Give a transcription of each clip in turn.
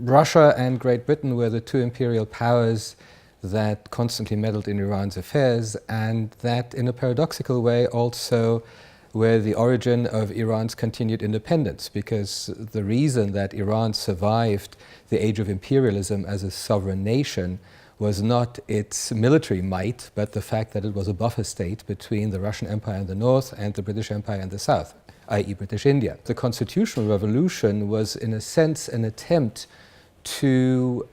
Russia and Great Britain were the two imperial powers that constantly meddled in Iran's affairs, and that in a paradoxical way also were the origin of Iran's continued independence, because the reason that Iran survived the age of imperialism as a sovereign nation was not its military might, but the fact that it was a buffer state between the Russian Empire in the north and the British Empire in the south, i.e. British India. The Constitutional Revolution was in a sense an attempt to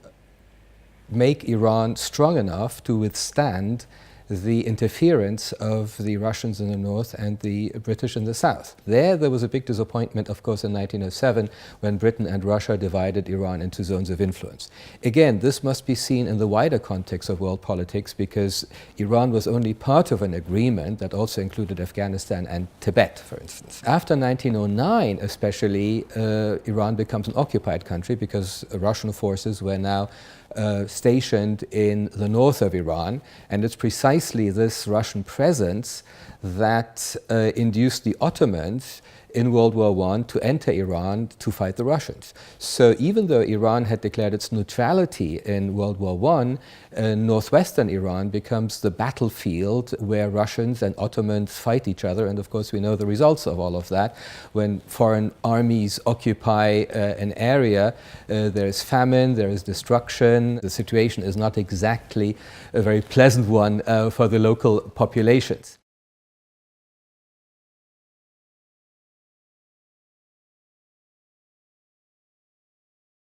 make Iran strong enough to withstand the interference of the Russians in the north and the British in the south. There was a big disappointment, of course, in 1907 when Britain and Russia divided Iran into zones of influence. Again, this must be seen in the wider context of world politics, because Iran was only part of an agreement that also included Afghanistan and Tibet, for instance. After 1909, especially, Iran becomes an occupied country because Russian forces were now stationed in the north of Iran, and it's precisely this Russian presence that induced the Ottomans in World War I to enter Iran to fight the Russians. So even though Iran had declared its neutrality in World War I, northwestern Iran becomes the battlefield where Russians and Ottomans fight each other, and of course we know the results of all of that. When foreign armies occupy an area, there is famine, there is destruction. The situation is not exactly a very pleasant one for the local populations.